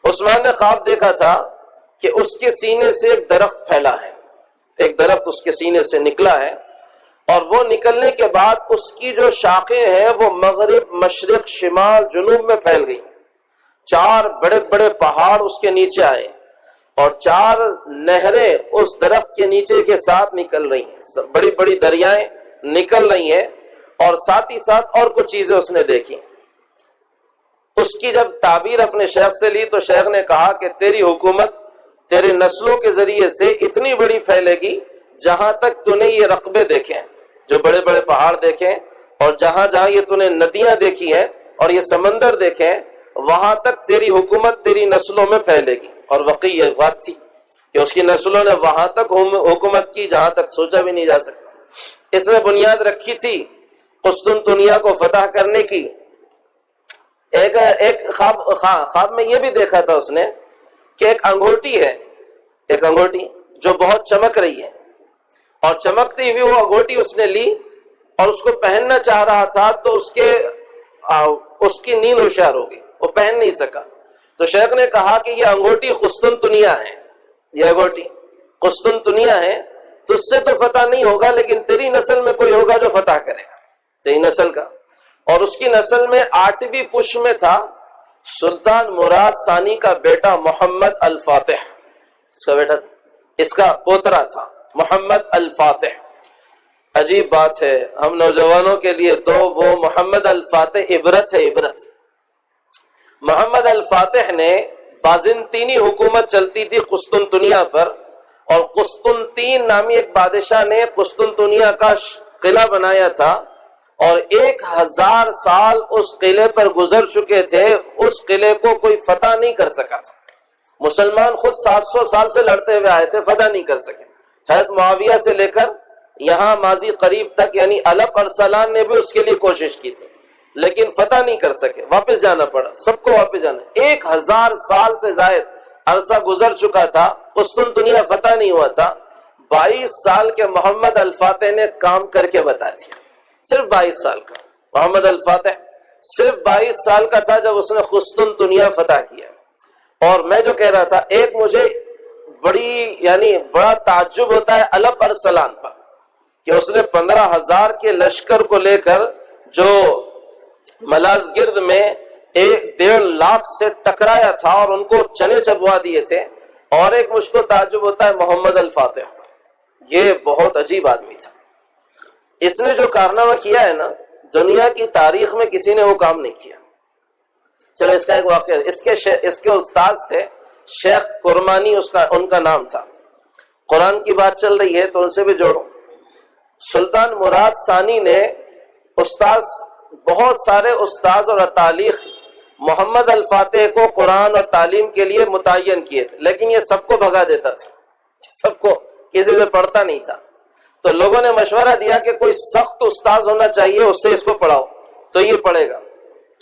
عثمان نے خواب دیکھا تھا کہ اس کے سینے سے ایک درخت پھیلا ہے، ایک درخت اس کے سینے سے نکلا ہے، اور وہ نکلنے کے بعد اس کی جو شاخیں ہیں وہ مغرب، مشرق، شمال، جنوب میں پھیل گئی۔ 4 بڑے بڑے پہاڑ اس کے نیچے آئے اور 4 نہریں اس درخت کے نیچے کے ساتھ نکل رہی ہیں، بڑی بڑی دریائیں نکل رہی ہیں، اور ساتھ ہی ساتھ اور کچھ چیزیں اس نے دیکھی۔ اس کی جب تعبیر اپنے شیخ سے لی تو شیخ نے کہا کہ تیری حکومت تیرے نسلوں کے ذریعے سے اتنی بڑی پھیلے گی جہاں تک تو نے یہ رقبے دیکھیں، جو بڑے بڑے پہاڑ دیکھیں، اور جہاں جہاں یہ تو نے ندیاں دیکھی ہیں اور یہ سمندر دیکھیں، وہاں تک تیری حکومت تیری نسلوں میں پھیلے گی۔ اور واقعی یہ بات تھی کہ اس کی نسلوں نے وہاں تک حکومت کی جہاں تک سوچا بھی نہیں جا سکتا۔ اس نے بنیاد رکھی تھی قسطنطنیہ کو فتح کرنے کی۔ ایک خواب میں یہ بھی دیکھا تھا اس نے کہ ایک انگوٹھی ہے، ایک انگوٹھی جو بہت چمک رہی ہے، اور چمکتی ہوئی وہ انگوٹھی اس نے لی اور اس کو پہننا چاہ رہا تھا تو اس کی نیند ہوشیار ہو گئی، وہ پہن نہیں سکا۔ تو شیخ نے کہا کہ یہ انگوٹھی قسطنطنیہ ہے، یہ انگوٹھی قسطنطنیہ ہے، تو اس سے تو فتح نہیں ہوگا، لیکن تیری نسل میں کوئی ہوگا جو فتح کرے گا، تیری نسل کا۔ اور اس کی نسل میں 8ویں پش میں تھا سلطان مراد ثانی کا بیٹا محمد الفاتح، اس کا بیٹا تھا، اس کا پوترا تھا محمد الفاتح۔ عجیب بات ہے ہم نوجوانوں کے لیے تو وہ محمد الفاتح عبرت ہے، عبرت۔ محمد الفاتح نے بازنطینی حکومت چلتی تھی قسطنطنیہ پر، اور قسطنطین نامی ایک بادشاہ نے قسطنطنیہ کا قلعہ بنایا تھا، اور 1000 سال اس قلعے پر گزر چکے تھے، اس قلعے کو کوئی فتح نہیں کر سکا تھا۔ مسلمان خود 700 سال سے لڑتے ہوئے آئے تھے، فتح نہیں کر سکے۔ حضرت معاویہ سے لے کر یہاں ماضی قریب تک یعنی علب ارسلان نے بھی اس کے لیے کوشش کی تھی، لیکن فتح نہیں کر سکے، واپس جانا پڑا، سب کو واپس جانا۔ 1000 سال سے زائد عرصہ گزر چکا تھا، قسطنطنیہ فتح نہیں ہوا تھا۔ 22 سال کے محمد الفاتح نے کام کر کے بتا دیا، صرف 22 سال کا محمد الفاتح صرف 22 سال کا تھا جب اس نے قسطنطنیہ فتح کیا۔ اور میں جو کہہ رہا تھا، ایک مجھے بڑا تعجب ہوتا ہے علب ارسلان پر کہ اس نے 15,000 کے لشکر کو لے کر جو ملازگرد میں 1.5 لاکھ سے ٹکرایا تھا اور ان کو چنے چبوا دیے تھے۔ اور ایک مجھ کو تعجب ہوتا ہے محمد الفاتح، یہ بہت عجیب آدمی تھا۔ اس نے جو کارنامہ کیا ہے نا، دنیا کی تاریخ میں کسی نے وہ کام نہیں کیا۔ چلو اس کا ایک واقعہ، اس کے استاد تھے شیخ کرمانی، ان کا نام تھا۔ قرآن کی بات چل رہی ہے تو ان سے بھی جوڑو۔ سلطان مراد ثانی نے بہت سارے استاذ اور اتالیخ محمد الفاتح کو قرآن اور تعلیم کے لیے متعین کیے تھے، لیکن یہ سب کو بھگا دیتا تھا، سب کو، کسی سے پڑھتا نہیں تھا۔ تو لوگوں نے مشورہ دیا کہ کوئی سخت استاذ ہونا چاہیے، اس سے اس کو پڑھاؤ تو یہ پڑھے گا،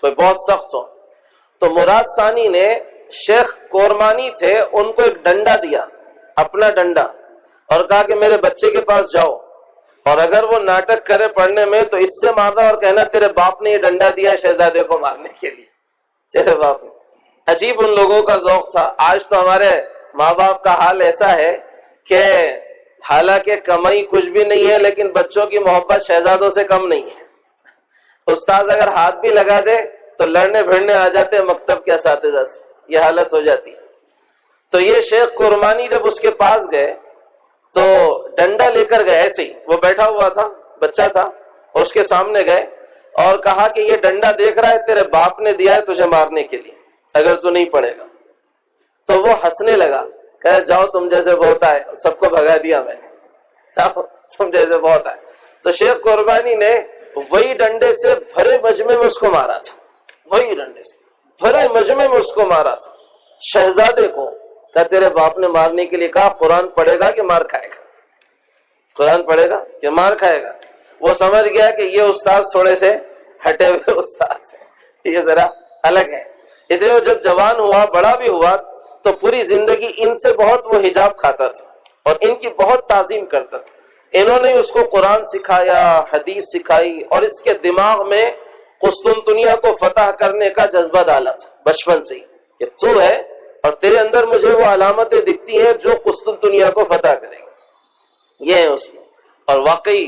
کوئی بہت سخت ہو۔ تو مراد ثانی نے، شیخ کورمانی تھے، ان کو ایک ڈنڈا دیا، اپنا ڈنڈا، اور کہا کہ میرے بچے کے پاس جاؤ، اور اگر وہ ناٹک کرے پڑھنے میں تو اس سے مارنا اور کہنا تیرے باپ نے یہ ڈنڈا دیا شہزادے کو مارنے کے لیے، تیرے باپ نے۔ عجیب ان لوگوں کا ذوق تھا۔ آج تو ہمارے ماں باپ کا حال ایسا ہے کہ حالانکہ کمائی کچھ بھی نہیں ہے لیکن بچوں کی محبت شہزادوں سے کم نہیں ہے۔ استاذ اگر ہاتھ بھی لگا دے تو لڑنے بھیڑنے آ جاتے ہیں مکتب کے اساتذہ سے، یہ حالت ہو جاتی ہے۔ تو یہ شیخ کرمانی جب اس کے پاس گئے تو ڈنڈا لے کر گئے، ایسے ہی وہ بیٹھا ہوا تھا، بچہ تھا، اور اس کے سامنے گئے اور کہا کہ یہ ڈنڈا دیکھ رہا ہے، تیرے باپ نے دیا ہے تجھے مارنے کے لیے اگر تو نہیں پڑھے گا۔ تو وہ ہنسنے لگا، کہا جاؤ تم جیسے بہت آئے، سب کو بھگا دیا میں نے، جاؤ تم جیسے بہت آئے۔ تو شیخ قربانی نے وہی ڈنڈے سے بھرے مجمع میں اس کو مارا تھا، وہی ڈنڈے سے بھرے مجمع میں اس کو مارا تھا، شہزادے کو۔ کہا تیرے باپ نے مارنے کے لیے کہا قرآن پڑھے گا کہ مار کھائے گا، قرآن پڑھے گا کہ مار کھائے گا۔ وہ سمجھ گیا کہ یہ استاذ تھوڑے سے ہٹے ہوئے استاذ ہیں، یہ ذرا الگ ہے۔ اس لیے جب جوان ہوا، بڑا بھی ہوا، تو پوری زندگی ان سے بہت وہ حجاب کھاتا تھا اور ان کی بہت تعظیم کرتا تھا۔ انہوں نے اس کو قرآن سکھایا، حدیث سکھائی، اور اس کے دماغ میں قسطنطنیہ کو فتح کرنے کا جذبہ ڈالا تھا بچپن سے ہی کہ تو ہے اندر مجھے وہ علامتیں دکھتی ہیں جو قسطنطنیہ کو فتح کریں گے، یہ ہے اس کی۔ اور واقعی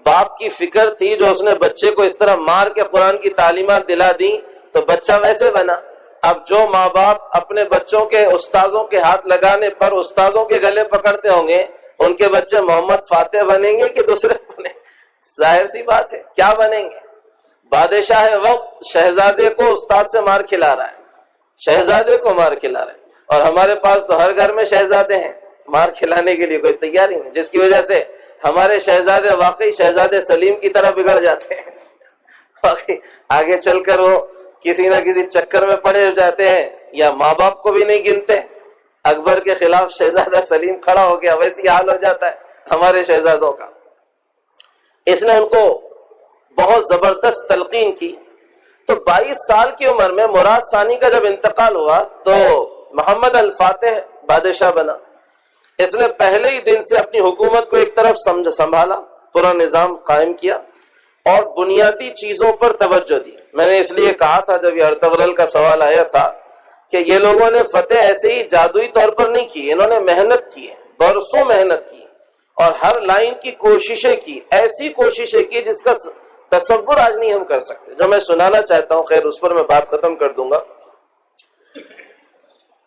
باپ کی فکر تھی، جو اس نے بچے کو اس طرح مار کے قرآن کی تعلیمات دلا دی تو بچہ ویسے بنا۔ اب جو ماں باپ اپنے بچوں کے استاذوں کے ہاتھ لگانے پر استاذوں کے گلے پکڑتے ہوں گے، ان کے بچے محمد فاتح بنیں گے کہ دوسرے بنیں؟ ظاہر سی بات ہے، کیا بنیں گے؟ بادشاہ وقت شہزادے کو استاد سے مار کھلا رہا ہے، شہزادے کو مار کھلا رہا ہے، اور ہمارے پاس تو ہر گھر میں شہزادے ہیں، مار کھلانے کے لیے کوئی تیاری نہیں، جس کی وجہ سے ہمارے شہزادے واقعی شہزادے سلیم کی طرح بگڑ جاتے ہیں، واقعی آگے چل کر وہ کسی نہ کسی چکر میں پڑے جاتے ہیں، یا ماں باپ کو بھی نہیں گنتے۔ اکبر کے خلاف شہزادہ سلیم کھڑا ہو گیا، ویسی حال ہو جاتا ہے ہمارے شہزادوں کا۔ اس نے ان کو بہت زبردست تلقین کی۔ تو 22 سال کی عمر میں مراد ثانی کا جب انتقال ہوا تو محمد الفاتح بادشاہ بنا۔ اس نے پہلے ہی دن سے اپنی حکومت کو ایک طرف سنبھالا، پورا نظام قائم کیا اور بنیادی چیزوں پر توجہ دی۔ میں نے اس لیے کہا تھا جب یہ ارطغرل کا سوال آیا تھا کہ یہ لوگوں نے فتح ایسے ہی جادوئی طور پر نہیں کی، انہوں نے محنت کی ہے، برسوں محنت کی، اور ہر لائن کی کوششیں کی، ایسی کوششیں کی جس کا تصور آج نہیں ہم کر سکتے۔ جو میں سنانا چاہتا ہوں، خیر اس پر میں بات ختم کر دوں گا۔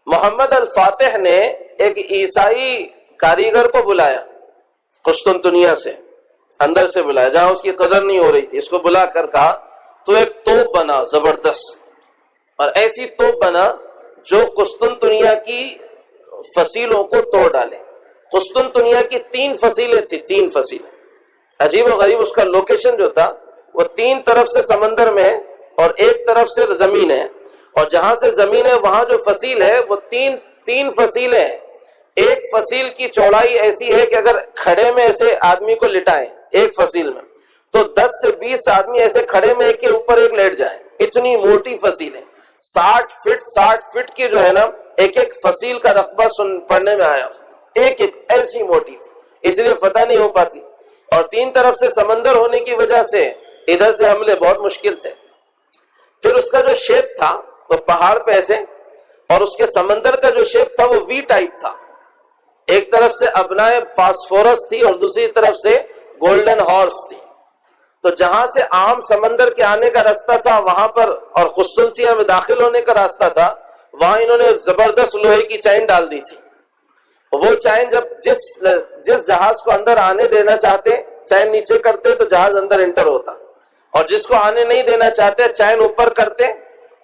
محمد الفاتح نے ایک عیسائی کاریگر کو بلایا قسطنطنیہ سے، اندر سے بلایا جہاں اس کی قدر نہیں ہو رہی تھی، اس کو بلا کر کہا تو ایک توپ بنا زبردست، اور ایسی توپ بنا جو قسطنطنیہ کی فصیلوں کو توڑ ڈالے۔ قسطنطنیہ کی 3 فصیلیں تھی، 3 فصیلیں، عجیب و غریب اس کا لوکیشن جو تھا وہ 3 طرف سے سمندر میں ہے اور ایک طرف سے زمین ہے، اور جہاں سے زمین ہے وہاں جو فصیل ہے وہ تین فصیلیں ہیں۔ ایک فصیل کی چوڑائی ایسی ہے کہ اگر کھڑے میں ایسے آدمی کو لٹائیں ایک فصیل میں تو 10 سے 20 آدمی ایسے کھڑے میں ایک کے اوپر ایک لیٹ جائیں، اتنی موٹی فصیل ہے۔ 60 فٹ کی جو ہے نا ایک ایک فصیل کا رقبہ پڑھنے میں آیا، ایک ایسی موٹی تھی، اس لیے فتح نہیں ہو پاتی، اور 3 طرف سے سمندر ہونے کی وجہ سے ادھر سے حملے بہت مشکل تھے۔ پھر اس کا جو شیپ تھا وہ پہاڑ پہ ایسے، اور اس کے سمندر کا جو شیپ تھا وہ وی ٹائپ تھا، ایک طرف سے ابنائے فاسفورس تھی اور دوسری طرف سے گولڈن ہارس تھی۔ تو جہاں سے عام سمندر کے آنے کا راستہ تھا وہاں پر، اور قسطنطنیہ میں داخل ہونے کا راستہ تھا، وہاں انہوں نے زبردست لوہے کی چین ڈال دی تھی۔ وہ چین جب جس جہاز کو اندر آنے دینا چاہتے چین نیچے کرتے تو جہاز اندر انٹر ہوتا، اور جس کو آنے نہیں دینا چاہتے چین اوپر کرتے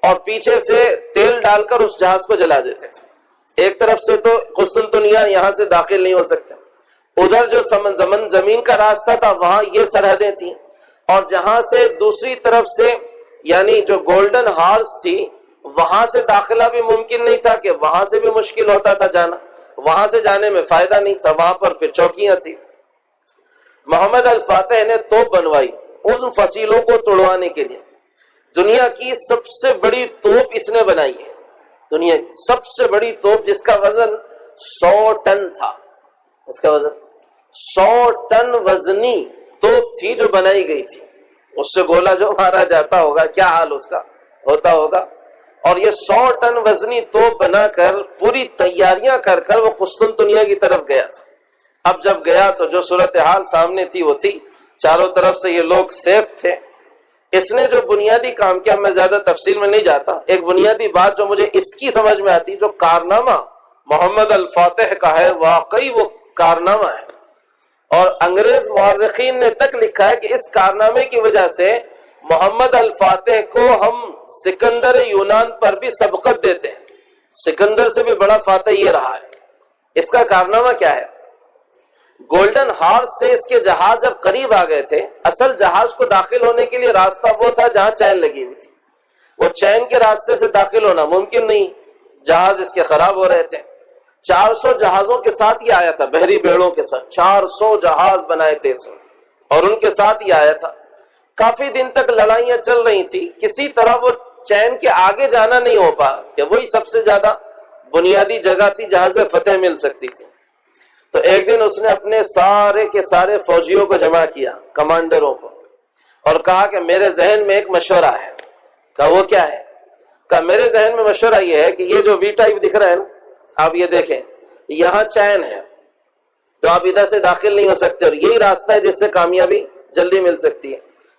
اور پیچھے سے تیل ڈال کر اس جہاز کو جلا دیتے تھے۔ ایک طرف سے تو قسطنطنیہ یہاں سے داخل نہیں ہو سکتے، ادھر جو زمین کا راستہ تھا وہاں یہ سرحدیں تھیں، اور جہاں سے دوسری طرف سے یعنی جو گولڈن ہارس تھی وہاں سے داخلہ بھی ممکن نہیں تھا، کہ وہاں سے بھی مشکل ہوتا تھا جانا، وہاں سے جانے میں فائدہ نہیں تھا، وہاں پر پھر چوکیاں تھی۔ محمد الفاتح نے توپ بنوائی ان فصیلوں کو توڑوانے کے لیے۔ دنیا کی سب سے بڑی توپ اس نے بنائی ہے، دنیا کی سب سے بڑی توپ جس کا وزن 100 ٹن تھا، اس کا وزن 100 ٹن وزنی توپ تھی جو بنائی گئی تھی۔ اس سے گولہ جو مارا جاتا ہوگا کیا حال اس کا ہوتا ہوگا، اور یہ 100 ٹن وزنی توپ بنا کر پوری تیاریاں کر کر وہ قسطنطنیہ کی طرف گیا تھا۔ اب جب گیا تو جو صورتحال سامنے تھی وہ تھی، چاروں طرف سے یہ لوگ سیف تھے۔ اس نے جو بنیادی کام کیا، میں زیادہ تفصیل میں نہیں جاتا، ایک بنیادی بات جو مجھے اس کی سمجھ میں آتی، جو کارنامہ محمد الفاتح کا ہے واقعی وہ کارنامہ ہے، اور انگریز مورخین نے تک لکھا ہے کہ اس کارنامے کی وجہ سے محمد الفاتح کو ہم سکندر یونان پر بھی سبقت دیتے ہیں، سکندر سے بھی بڑا فاتح یہ رہا ہے۔ اس کا کارنامہ کیا ہے؟ گولڈن ہارس سے اس کے جہاز جب قریب آ گئے تھے، اصل جہاز کو داخل ہونے کے لیے راستہ وہ تھا جہاں چین لگی ہوئی تھی، وہ چین کے راستے سے داخل ہونا ممکن نہیں، جہاز اس کے خراب ہو رہے تھے۔ 400 جہازوں کے ساتھ یہ آیا تھا، بحری بیڑوں کے ساتھ 400 جہاز بنائے تھے اس نے، اور ان کے ساتھ یہ آیا تھا۔ کافی دن تک لڑائیاں چل رہی تھی، کسی طرح وہ چین کے آگے جانا نہیں ہو پا رہا، کہ وہی سب سے زیادہ بنیادی جگہ تھی جہاں سے فتح مل سکتی تھی۔ تو ایک دن اس نے اپنے سارے کے سارے فوجیوں کو جمع کیا، کمانڈروں کو، اور کہا کہ میرے ذہن میں ایک مشورہ ہے۔ کہا وہ کیا ہے؟ کہا میرے ذہن میں مشورہ یہ ہے کہ یہ جو وی ٹائپ دکھ رہا ہے نا، آپ یہ دیکھیں یہاں چین ہے تو آپ ادھر سے داخل نہیں ہو سکتے، اور یہی راستہ ہے جس سے کامیابی جلدی مل سکتی ہے۔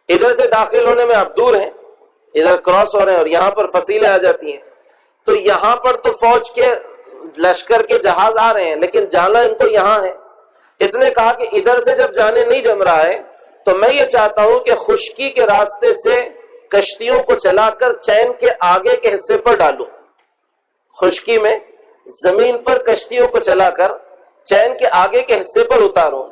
ادھر سے داخل ہونے میں آپ دور ہیں، ادھر کراس ہو رہے ہیں، اور یہاں پر فصیلیں آ جاتی ہیں۔ تو یہاں پر تو فوج کے لشکر کے جہاز آ رہے ہیں، لیکن جانا ان کو یہاں ہے۔ اس نے کہا کہ ادھر سے جب جانے نہیں جم رہا ہے تو میں یہ چاہتا ہوں کہ خشکی کے راستے سے کشتیوں کو چلا کر چین کے آگے کے حصے پر ڈالوں، خشکی میں زمین پر کشتیوں کو چلا کر چین کے آگے کے حصے پر اتاروں۔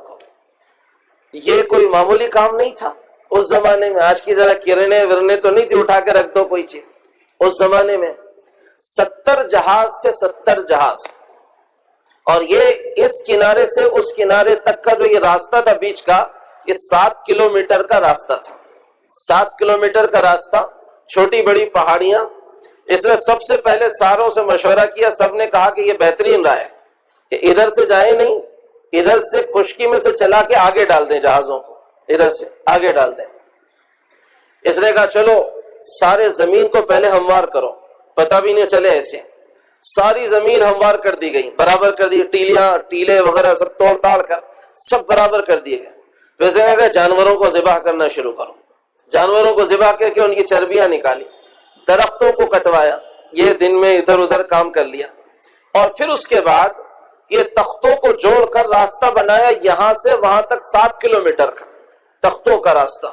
یہ کوئی معمولی کام نہیں تھا اس زمانے میں، آج کی ذرا کرنے ورنے تو نہیں تھی اٹھا کے رکھ دو کوئی چیز۔ اس زمانے میں 70 جہاز تھے، 70 جہاز، اور یہ اس کنارے سے اس کنارے تک کا جو یہ راستہ تھا بیچ کا، یہ 7 کلومیٹر کا راستہ تھا۔ 7 کلومیٹر کا راستہ، چھوٹی بڑی پہاڑیاں۔ اس نے سب سے پہلے ساروں سے مشورہ کیا، سب نے کہا کہ یہ بہترین رائے کہ ادھر سے جائیں نہیں، ادھر سے خشکی میں سے چلا کے آگے ڈال دیں جہازوں کو، ادھر سے آگے ڈال دیں۔ اس نے کہا چلو سارے زمین کو پہلے ہموار کرو، پتہ بھی نہیں چلے ایسے۔ ساری زمین ہموار کر دی گئی، برابر کر دی، ٹیلیاں ٹیلے وغیرہ سب توڑ تاڑ کر سب برابر کر دیے گئے۔ ویسے کہ جانوروں کو ذبح کرنا شروع کرو، جانوروں کو ذبح کر کے ان کی چربیاں نکالی، درختوں کو کٹوایا، یہ دن میں ادھر ادھر کام کر لیا، اور پھر اس کے بعد یہ تختوں کو جوڑ کر راستہ بنایا یہاں سے وہاں تک 7 کلومیٹر کا تختوں کا راستہ،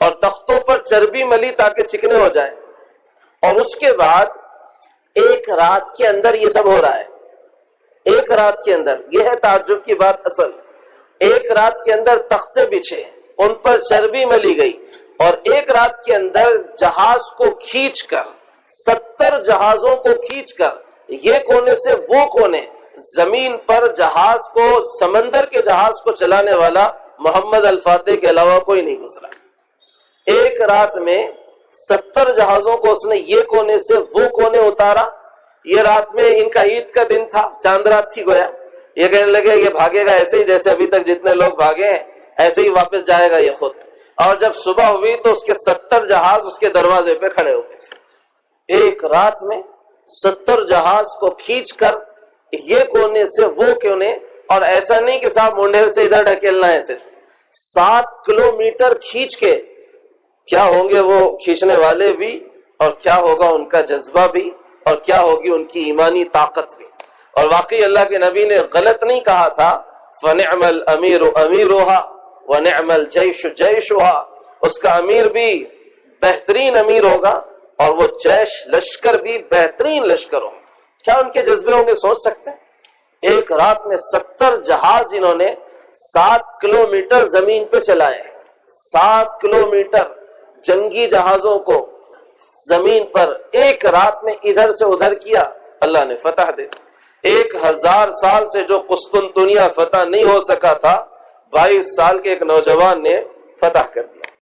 اور تختوں پر چربی ملی تاکہ چکنے ہو جائیں۔ اور اس کے بعد ایک رات کے اندر یہ سب ہو رہا ہے، ایک رات کے اندر، یہ ہے تعجب کی بات اصل۔ ایک رات کے اندر تختے بچھے، ان پر چربی ملی گئی، اور ایک رات کے اندر جہاز کو کھینچ کر 70 جہازوں کو کھینچ کر یہ کونے سے وہ کونے، زمین پر جہاز کو، سمندر کے جہاز کو چلانے والا محمد الفاتح کے علاوہ کوئی نہیں گزرا۔ ایک رات میں 70 جہازوں کو اس نے یہ کونے سے وہ کونے اتارا۔ یہ رات میں ان کا عید کا دن تھا، چاند رات تھی گویا۔ یہ کہنے لگے یہ بھاگے گا ایسے ہی جیسے ابھی تک جتنے لوگ بھاگے ہیں، ایسے ہی واپس جائے گا یہ خود۔ اور جب صبح ہوئی تو اس کے 70 جہاز اس کے دروازے پہ کھڑے ہو گئے تھے۔ ایک رات میں 70 جہاز کو کھینچ کر یہ کونے سے وہ کونے، اور ایسا نہیں کہ صاحب منڈیر سے ادھر ڈھکیلنا ہے، صرف 7 کلومیٹر کھینچ کے۔ کیا ہوں گے وہ کھینچنے والے بھی، اور کیا ہوگا ان کا جذبہ بھی، اور کیا ہوگی ان کی ایمانی طاقت بھی۔ اور واقعی اللہ کے نبی نے غلط نہیں کہا تھا، فَنِعْمَ الْأَمِيرُ أَمِيرُهَا وَنِعْمَ الْجَيْشُ جَيْشُهَا، اس کا امیر بھی بہترین امیر ہوگا، اور وہ جیش لشکر بھی بہترین لشکر ہوگا۔ کیا ان کے جذبے ہوں گے سوچ سکتے ہیں؟ ایک رات میں 70 جہاز جنہوں نے 7 کلومیٹر زمین پہ چلائے، 7 کلومیٹر جنگی جہازوں کو زمین پر ایک رات میں ادھر سے ادھر کیا، اللہ نے فتح دے دی۔ 1000 سال سے جو قسطنطنیہ فتح نہیں ہو سکا تھا، 22 سال کے ایک نوجوان نے فتح کر دیا۔